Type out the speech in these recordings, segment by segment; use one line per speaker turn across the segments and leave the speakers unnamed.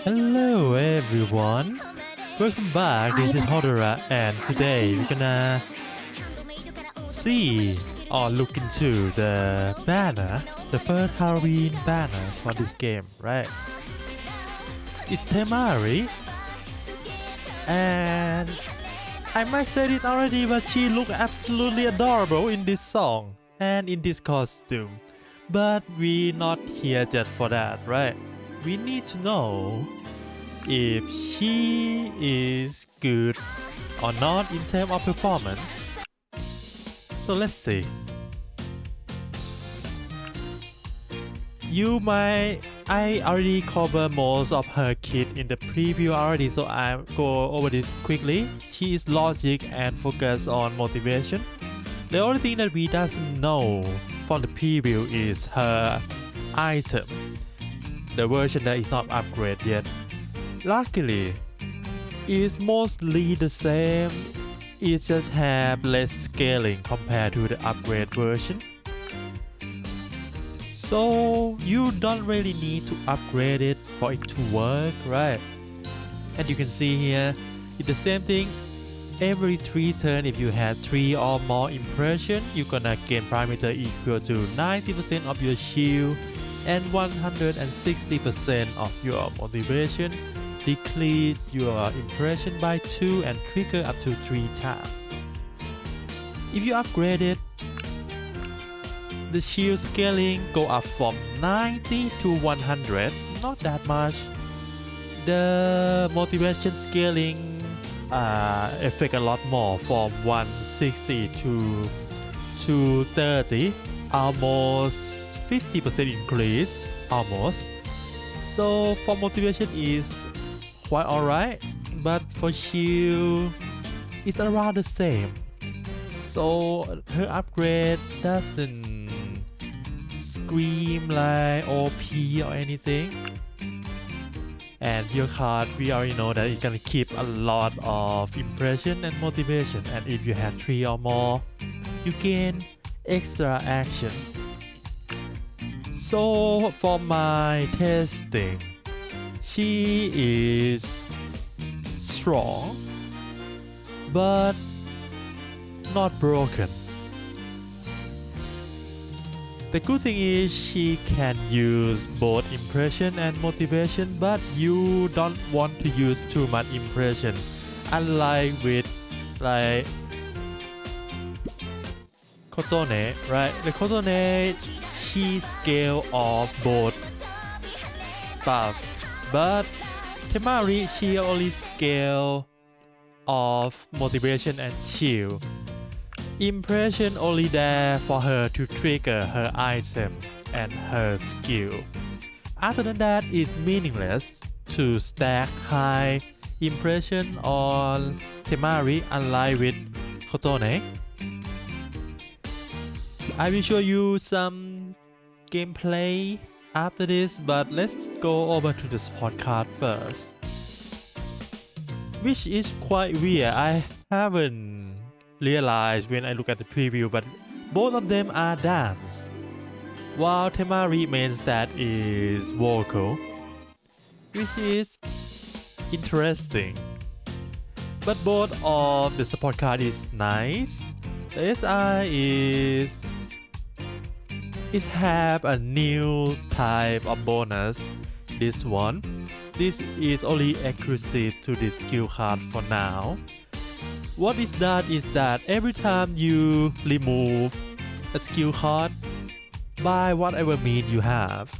Hello everyone, welcome back. This is Hodora, and today we're gonna see or look into the banner, the first Halloween banner for this game, right? It's Temari, and I might say it already, but she looks absolutely adorable in this song and in this costume. But we're not here just for that, right? We need to know if she is good or not in terms of performance. So let's see. I already covered most of her kit in the preview already, so I'll go over this quickly. She is logic and focus on motivation. The only thing that we doesn't know from the preview is her item, the version that is not upgraded yet. Luckily, it's mostly the same. It just have less scaling compared to the upgrade version. So you don't really need to upgrade it for it to work, right? And you can see here, it's the same thing. Every 3 turns, if you have 3 or more impressions, you're gonna gain parameter equal to 90% of your shield and 160% of your motivation. Decrease your impression by 2 and trigger up to 3 times. If you upgrade it, the shield scaling go up from 90 to 100, not that much. The motivation scaling affect a lot more, from 160 to 230, almost 50% increase, almost. So for motivation is quite alright, but for shield it's around the same. So her upgrade doesn't scream like OP or anything. And your card, we already know that it's gonna keep a lot of impression and motivation, and if you have 3 or more, you gain extra action. So for my testing, she is strong but not broken. The good thing is she can use both impression and motivation, but you don't want to use too much impression, unlike with like Kotone, right? The Kotone, she scale off both buff, but Temari, she only scale of motivation and shield. Impression only there for her to trigger her item and her skill. Other than that, it's meaningless to stack high impression on Temari, unlike with Kotone. I will show you some gameplay after this, but let's go over to the support card first, which is quite weird. I haven't realized when I look at the preview, but both of them are dance, while Temari main stat is vocal, which is interesting. But both of the support card is nice. The SI is have a new type of bonus. This is only exclusive to this skill card for now. What is that every time you remove a skill card by whatever mean you have,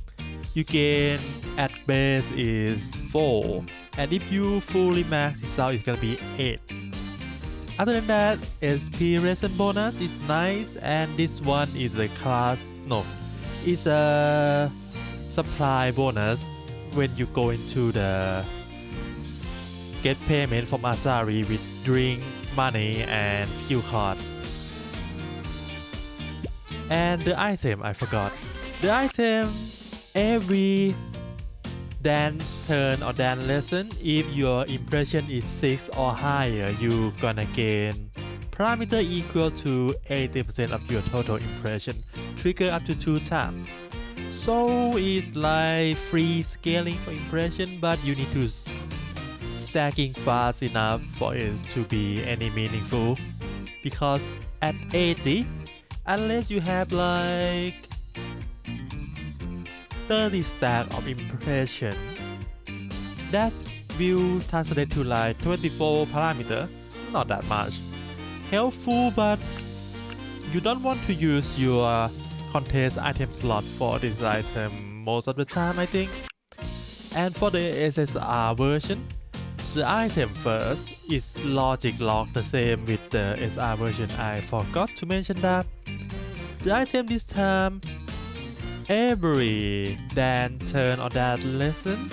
you gain at base is 4, and if you fully max it out, it's gonna be 8. Other than that, SP resin bonus is nice, and this one is a it's a supply bonus when you go into the get payment from Asari with drink, money and skill card. And the item, I forgot. The item, every dance turn or dance lesson, if your impression is 6 or higher, you gonna gain parameter equal to 80% of your total impression, trigger up to 2 times. So it's like free scaling for impression, but you need to stacking fast enough for it to be any meaningful. Because at 80, unless you have like 30 stack of impression, that will translate to like 24 parameter. Not that much. Helpful, but you don't want to use your contest item slot for this item most of the time, I think. And for the SSR version, the item first is logic locked the same with the SR version. I forgot to mention that. The item this time, every Dan turn on that lesson,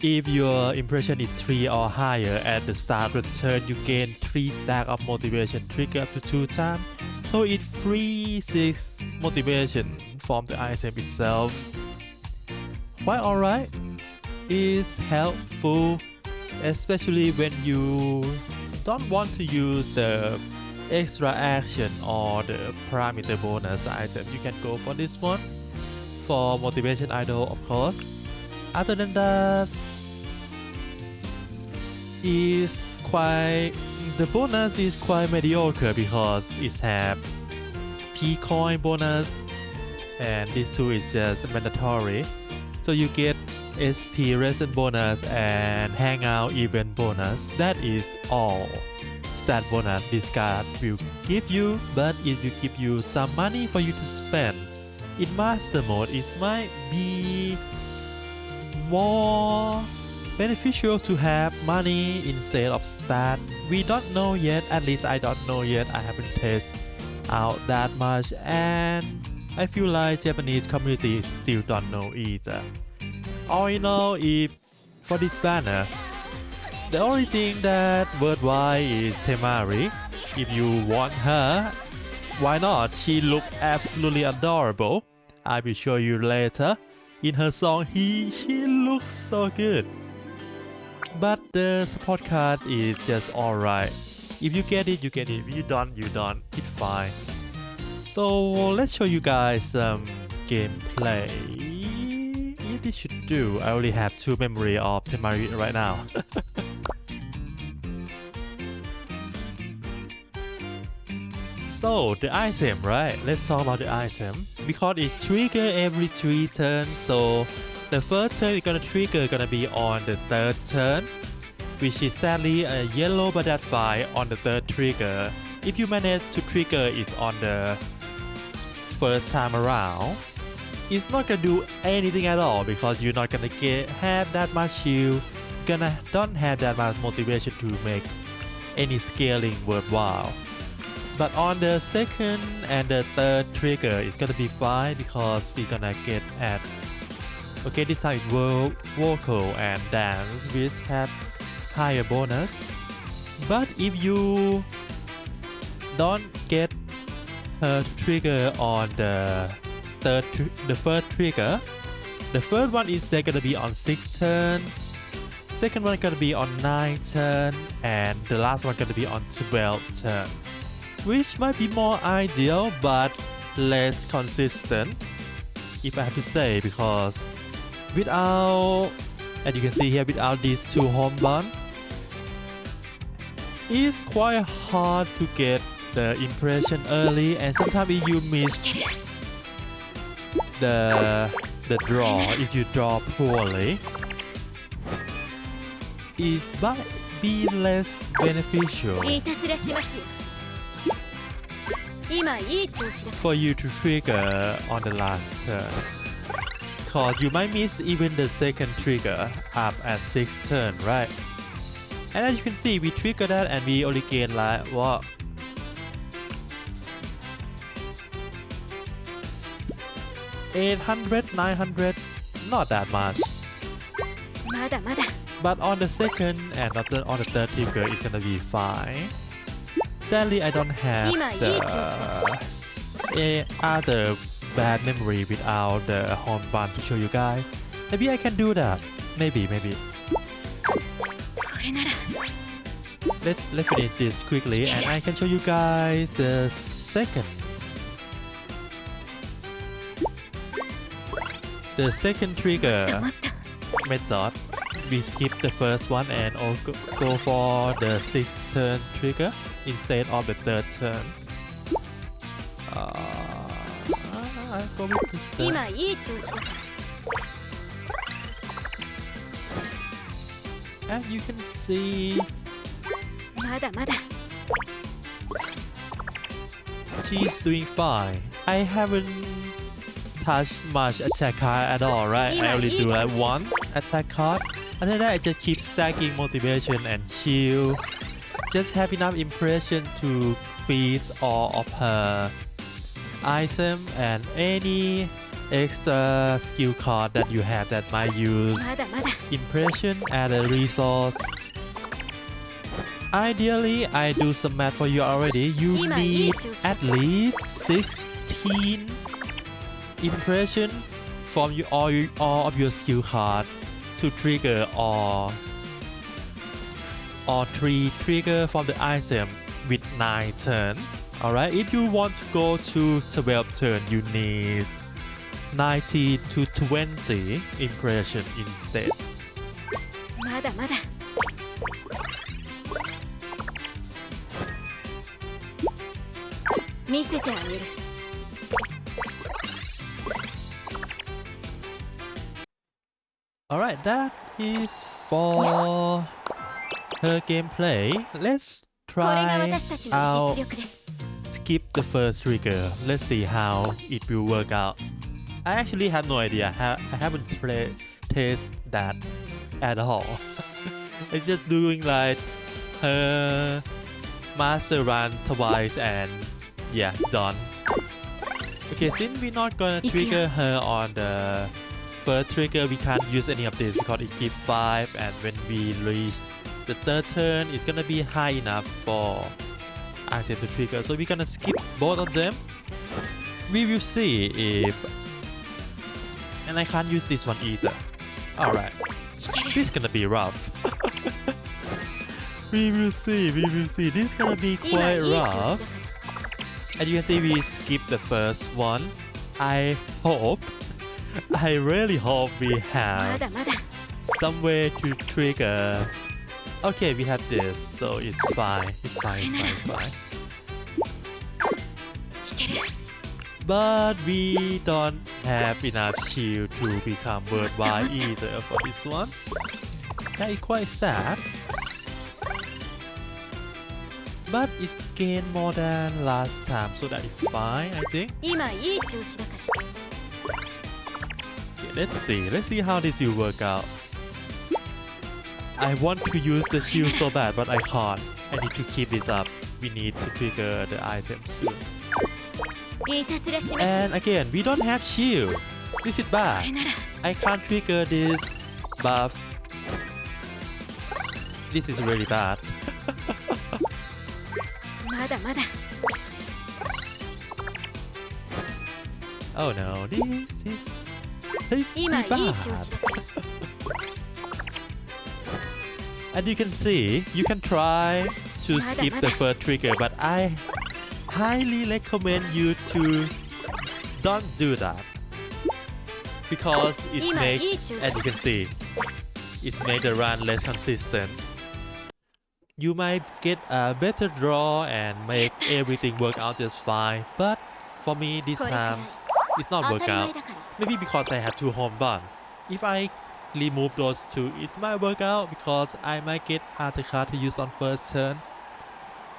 if your impression is 3 or higher at the start of the turn, you gain 3 stack of motivation trigger up to 2 times. So it frees 6 motivation from the item itself. Quite alright. It's helpful, especially when you don't want to use the extra action or the parameter bonus item. You can go for this one for motivation idol, of course. Other than that, the bonus is quite mediocre because it have P-coin bonus, and these two is just mandatory. So you get SP resin bonus and hangout event bonus. That is all stat bonus this card will give you, but it will give you some money for you to spend. In master mode, it might be more beneficial to have money instead of stat. We don't know yet, at least I don't know yet. I haven't tested out that much, and I feel like Japanese community still don't know either. All in all, if for this banner, the only thing that worthwhile is Temari. If you want her, why not? She looks absolutely adorable. I will show you later. In her song, she looks so good. But the support card is just alright. If you get it, you get it. If you don't, you don't. It's fine. So let's show you guys some gameplay. If this should do. I only have 2 memory of Temari right now. So the item, right? Let's talk about the item. Because it triggers every 3 turns, so the first turn is gonna be on the 3rd turn, which is sadly a yellow butterfly on the 3rd trigger. If you manage to trigger it on the first time around, it's not gonna do anything at all because you're not gonna have that much shield. Don't have that much motivation to make any scaling worthwhile. But on the 2nd and the 3rd trigger, it's gonna be fine because we're gonna get at. Okay, this time it's vocal and dance, which have higher bonus. But if you don't get her trigger on the first trigger, the first one is gonna be on 6th turn, second one gonna be on 9th turn, and the last one gonna be on 12th turn, which might be more ideal but less consistent, if I have to say, because without, as you can see here, without these 2 home run, it's quite hard to get the impression early, and sometimes if you miss the draw, if you draw poorly, it might be less beneficial for you to trigger on the last turn. Because you might miss even the 2nd trigger up at 6th turn, right? And as you can see, we trigger that and we only gain like what? 800, 900, not that much. But on the 2nd and on the 3rd trigger, it's gonna be fine. Sadly, I don't have the other bad memory without the home run to show you guys. Maybe I can do that. Maybe. Let's finish this quickly and I can show you guys the 2nd. the second trigger method, we skip the first one and go for the 6th turn trigger instead of the 3rd turn. I go with this turn. And you can see she's doing fine. I haven't touched much attack card at all, right? I only do like 1 attack card. And then I just keep stacking motivation and shield. Just have enough impression to freeze all of her item and any extra skill card that you have that might use impression as a resource. Ideally, I do some math for you already. You need at least 16 impression from all of your skill card to trigger or 3 trigger from the item with 9 turn. Alright, if you want to go to 12 turn, you need 90 to 20 impression instead. Alright, that is for her gameplay. Let's try out skip the first trigger. Let's see how it will work out. I actually have no idea. I haven't tested that at all. It's just doing like her master run twice and yeah, done. Okay, since we're not gonna trigger her on the first trigger, we can't use any of this because it gives 5, and when we reach the 3rd turn, it's gonna be high enough for item to trigger. So we're gonna skip both of them. We will see if... And I can't use this one either. Alright. This is gonna be rough. We will see. This is gonna be quite rough. As you can see, we skip the first one. I really hope we have some way to trigger. Okay, we have this, so it's fine. But we don't have enough shield to become worldwide either for this one. That is quite sad. But it's gained more than last time, so that is fine, I think. Okay, let's see how this will work out. I want to use the shield so bad, but I can't. I need to keep this up. We need to trigger the item soon. And again, we don't have shield. This is bad. I can't trigger this buff. This is really bad. Oh no, this is pretty bad. As you can see, you can try to skip the first trigger, but I highly recommend you to don't do that, because it makes, as you can see, it makes the run less consistent. You might get a better draw and make everything work out just fine, but for me this time it's not work out. Maybe because I had 2 home run. If I remove those 2, it might work out because I might get other card to use on first turn.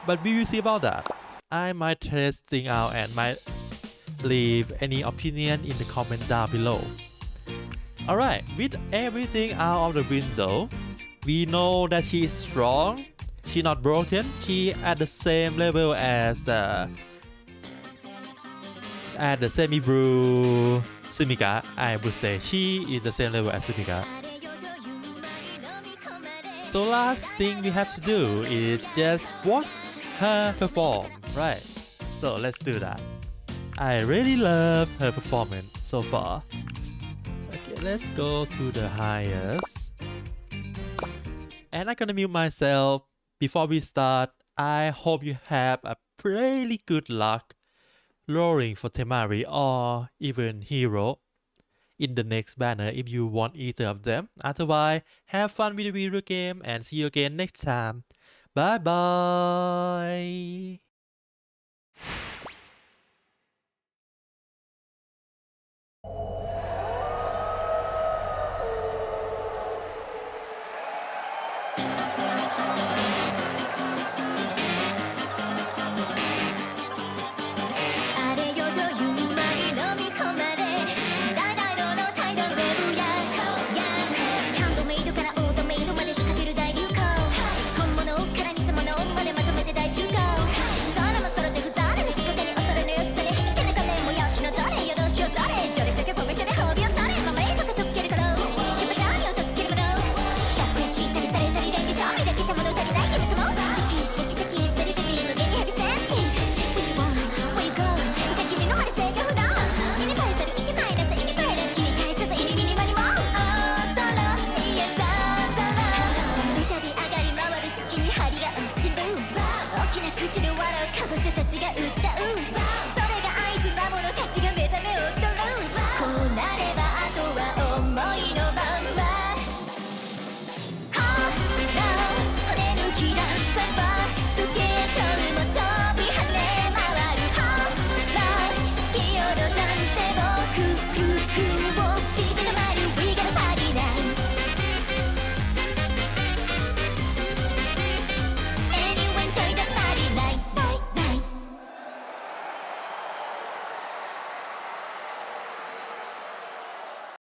But we will see about that. I might test things out and might leave any opinion in the comment down below. Alright, with everything out of the window, we know that she is strong. She not broken. She at the same level as the semi-blue Sumika. I would say she is the same level as Sumika. So last thing we have to do is just watch her perform, right? So let's do that. I really love her performance so far. Okay, let's go to the highest. And I'm gonna mute myself. Before we start, I hope you have a really good luck rolling for Temari or even Hero. in the next banner if you want either of them. Otherwise, have fun with the video game and see you again next time. Bye bye.口で笑うかぼちゃたちが